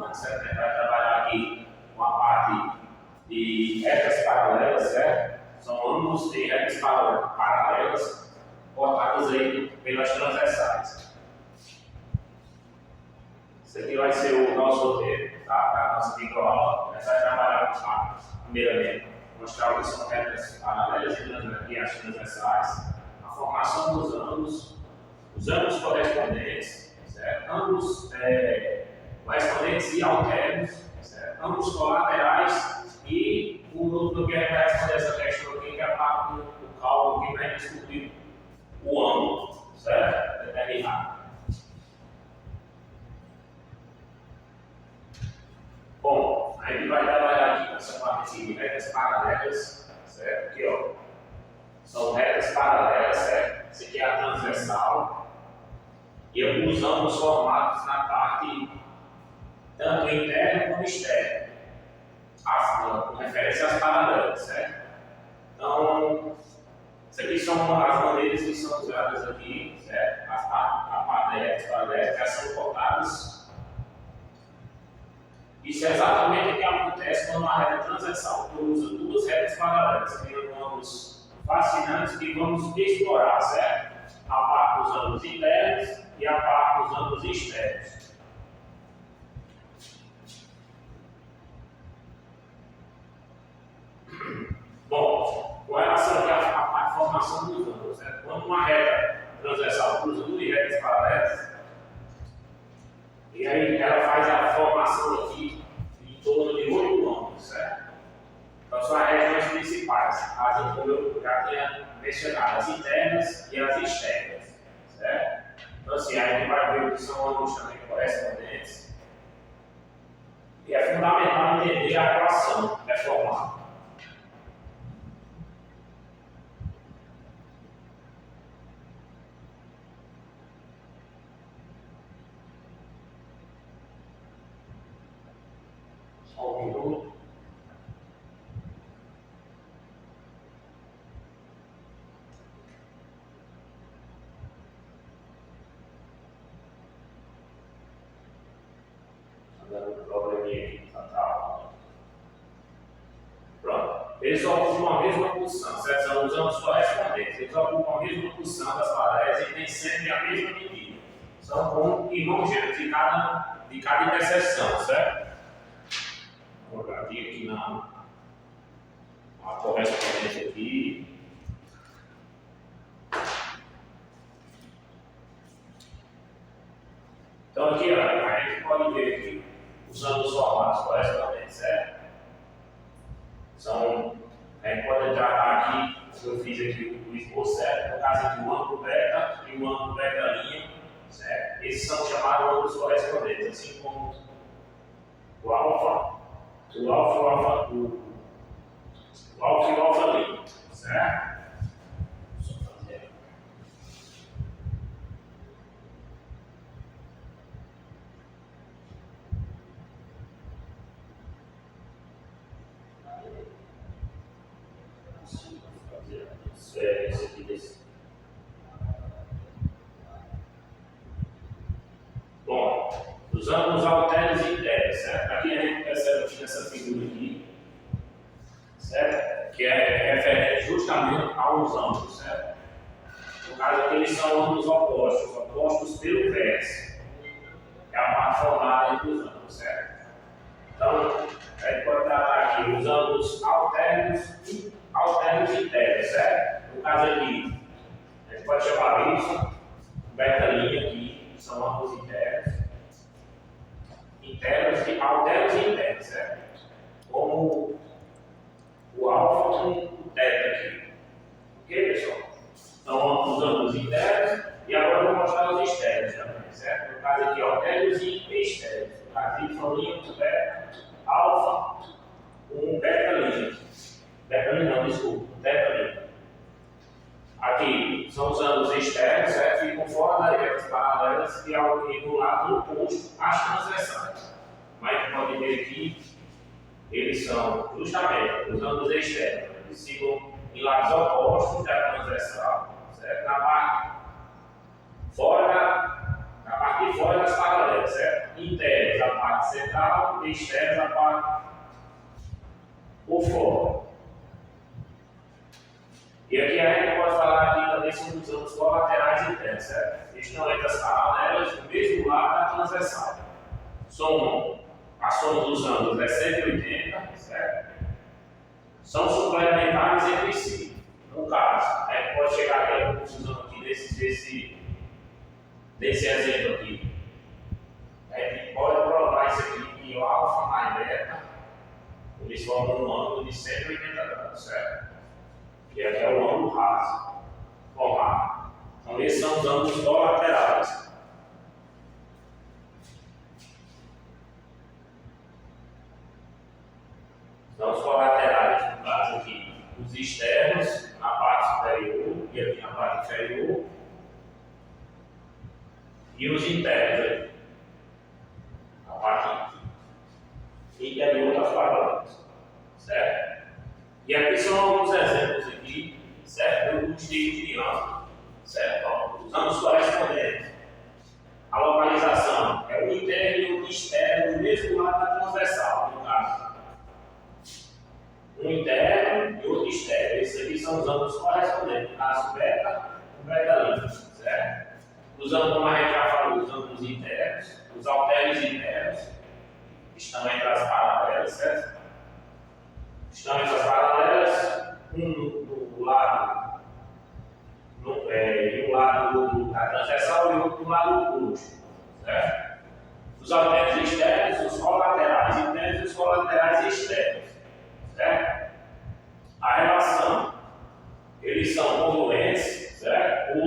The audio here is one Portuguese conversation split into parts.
formando, certo? A gente vai trabalhar aqui com a parte de retas paralelas, certo? São ângulos de retas paralelas cortadas aí pelas transversais. Esse aqui vai ser o nosso roteiro, tá? Para a nossa microaula. A gente vai trabalhar primeiramente, mostrar o que são retas paralelas e as transversais, a formação dos ângulos, os ângulos correspondentes, certo? Ângulos correspondentes e alternos, certo? Ângulos colaterais e o último que vai responder essa questão aqui, que é a parte do cálculo que vai descobrir o ângulo, certo? Determinado. Bom, a gente vai trabalhar aqui nessa parte de retas paralelas, certo? Aqui, ó, são retas paralelas, certo? Isso aqui é a transversal. E alguns ângulos formados na parte tanto interna como externa, com referência às paralelas, certo? Então, isso aqui são as maneiras que são usadas aqui, certo? A parte das retas paralelas, que são cortadas. Isso é exatamente o que acontece quando uma reta transversal usa duas retas paralelas, criando ângulos fascinantes que vamos explorar, certo? A parte dos ângulos internos e a parte dos ângulos externos. Bom, com relação aqui à formação dos ângulos, certo? Quando uma reta transversal cruza duas retas paralelas, e aí ela faz a formação aqui em torno de 8 ângulos, certo? Então são as regiões principais, como eu já tinha mencionado, as internas e as externas, certo? Então assim, a gente vai ver o que são ângulos também correspondentes. E é fundamental entender a equação que é formada. Só um minuto. Dando um probleminha aqui, tá? Pronto. Eles ocupam a mesma posição, certo? São os ângulos correspondentes. Eles ocupam a mesma posição das paralelas e têm sempre a mesma medida. São como irmãos gêmeos de cada interseção, certo? Vou colocar aqui na correspondência aqui. Então aqui, ó, a gente pode ver aqui os ângulos formados correspondentes, certo? A gente pode tratar aqui, eu fiz aqui o esboço, certo? No caso aqui, o ângulo beta e o ângulo beta-linha, certo? Esses são chamados ângulos correspondentes, assim como o alfa e o alfa-linha, certo? Só fazer. Esse aqui desse. Bom, os ângulos alternos e internos, certo? Aqui a gente percebe aqui nessa figura aqui, certo? Que é referente justamente aos ângulos, certo? No caso aqui eles são ângulos opostos pelo vértice, que é a parte formada entre os ângulos, certo? Então, a gente pode tratar aqui os ângulos alternos e internos, certo? No caso aqui, a gente pode chamar isso beta-linha aqui, são ângulos internos e alternos e internos, certo? Como o alfa com o teta aqui. Ok, pessoal? Então, os ângulos internos e agora eu vou mostrar os externos também, certo? No caso aqui, alternos e externos. No caso, y com beta, alfa com beta-linha. Beta-linha não, desculpa, teta-linha. Aqui são os ângulos externos, certo? Ficam fora das retas paralelas e do lado oposto às transversais. Mas a gente pode ver aqui, eles são justamente os ângulos externos, eles ficam em lados opostos da transversal, certo? Na parte de fora das paralelas, certo? Internos, a parte parte central e externos a parte por fora. E aqui a gente pode falar aqui também sobre os ângulos colaterais internos, certo? Estão entre as paralelas do mesmo lado da transversal. A soma dos ângulos é 180, certo? São suplementares entre si. No caso, a gente pode chegar aqui a uma conclusão aqui desse exemplo aqui. A gente pode provar isso aqui que o alfa mais beta, eles formam um ângulo de 180 graus, certo? Que aqui é o ângulo raso formado. Então, esses são os ângulos colaterais. Então, os colaterais, no caso aqui, os externos, na parte superior e aqui na parte inferior, e os internos aqui, na parte interior das paralelas, certo? E aqui são alguns exemplos aqui, certo? Dos tipos de ângulo, certo? Os ângulos correspondentes. A localização é o interno e o externo do mesmo lado da transversal, no caso. Um interno e outro externo. Esses aqui são os ângulos correspondentes. No caso, beta e beta livre, certo? Os ângulos, como a gente já falou, os ângulos internos, os halteres internos, estão entre as paralelas, certo? Estão entre as paralelas, um do lado da transversal e outro do lado do coxo, certo? Os halteres externos, os colaterais internos e os colaterais externos, certo? A relação, eles são congruentes, certo?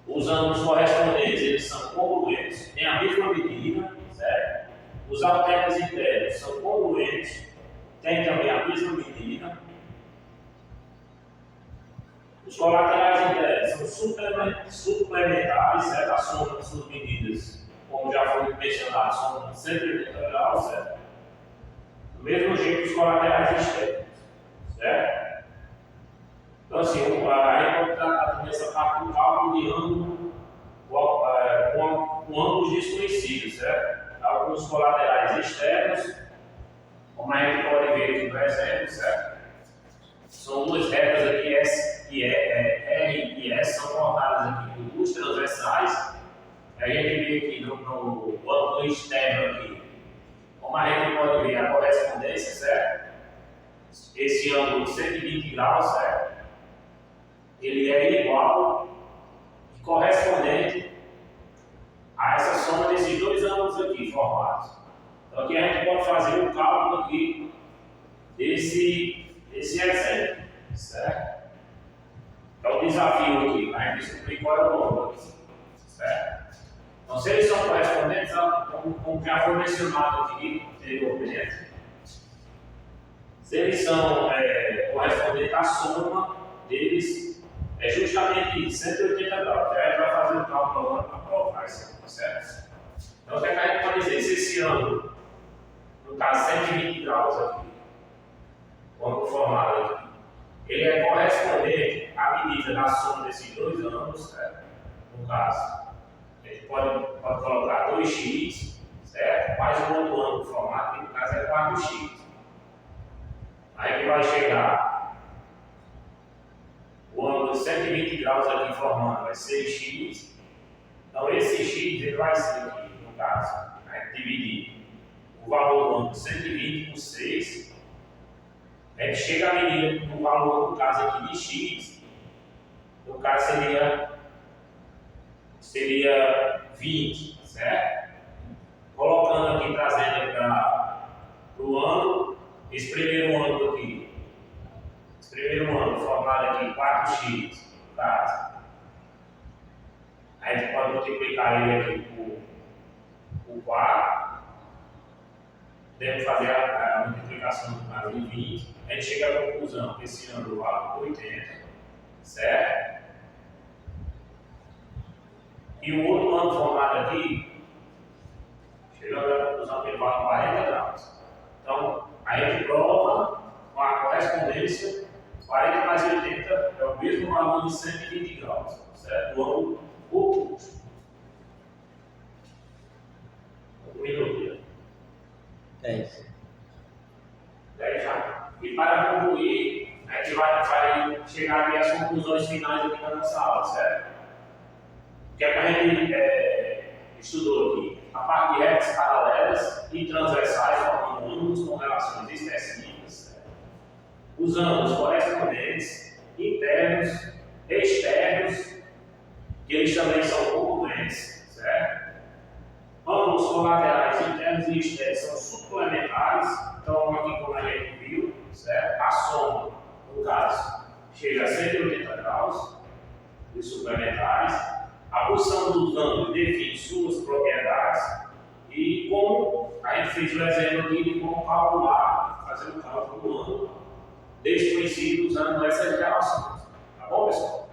Os ângulos correspondentes, eles são congruentes, têm a mesma medida, certo? Os halteres internos são congruentes, têm também a mesma medida. Os colaterais internos são suplementares, certo? A soma das suas medidas, como já foi mencionado, são 180 graus, certo? Do mesmo jeito os colaterais externos, certo? Então, assim, a gente pode tratar nessa parte do cálculo de ângulo com ângulos desconhecidos, certo? Alguns colaterais externos, como a gente pode ver aqui no exemplo, certo? São duas retas aqui, R e S, são cortadas aqui por duas transversais. A gente vê aqui no ângulo externo aqui, como a gente pode ver a correspondência, certo? Esse ângulo de 120 graus, certo? Ele é igual e correspondente a essa soma desses dois ângulos aqui formados. Então aqui a gente pode fazer o cálculo aqui desse exemplo, certo? É o desafio aqui, a gente descobrir qual é o ângulo aqui, certo? Então se eles são correspondentes, como já foi mencionado aqui anteriormente, se eles são correspondentes à soma deles, é justamente 180 graus. Já a gente vai fazer o cálculo agora para provar isso, certo? Então o que a gente pode dizer? Se esse ângulo, no caso 120 graus aqui, o ângulo formado aqui, ele é correspondente à medida da soma desses dois ângulos, certo? No caso, a gente pode colocar 2x, certo? Mais um outro ângulo formado, que no caso é 4x. Aí que vai chegar o ângulo de 120 graus aqui formando vai ser x. Então esse x ele vai ser aqui, no caso, a gente dividir o valor do ângulo 120 por 6. A gente chega à medida do valor, no caso aqui de x, no caso seria 20, certo? Colocando aqui, trazendo para o ângulo, esse primeiro ângulo aqui. Primeiro ângulo formado aqui 4x, tá? A gente pode multiplicar ele aqui por 4. Devemos fazer a multiplicação do caso de 20. A gente chega à conclusão que esse ângulo vale 80, certo? E o outro ângulo formado aqui, chegando à conclusão que ele vale 40 graus. Então, a gente prova com a correspondência. 40 mais 80 é o mesmo valor de 120 graus, certo? Do ângulo oposto. 10. 10 já. E para concluir, a gente vai chegar aqui às conclusões finais aqui da nossa aula, certo? Que é para a gente estudou aqui a parte de retas paralelas e transversais, formando ângulos com relações específicas, certo? Usando os correspondentes internos, externos, que eles também são congruentes, certo? Ângulos colaterais internos e externos são suplementares, então aqui como a gente viu, certo? A soma, no caso, chega a 180 graus de suplementares. A posição dos ângulos define suas propriedades e como a gente fez o exemplo aqui de como calcular, fazer o cálculo do ângulo desconhecido usando essas relações. Tá bom, pessoal?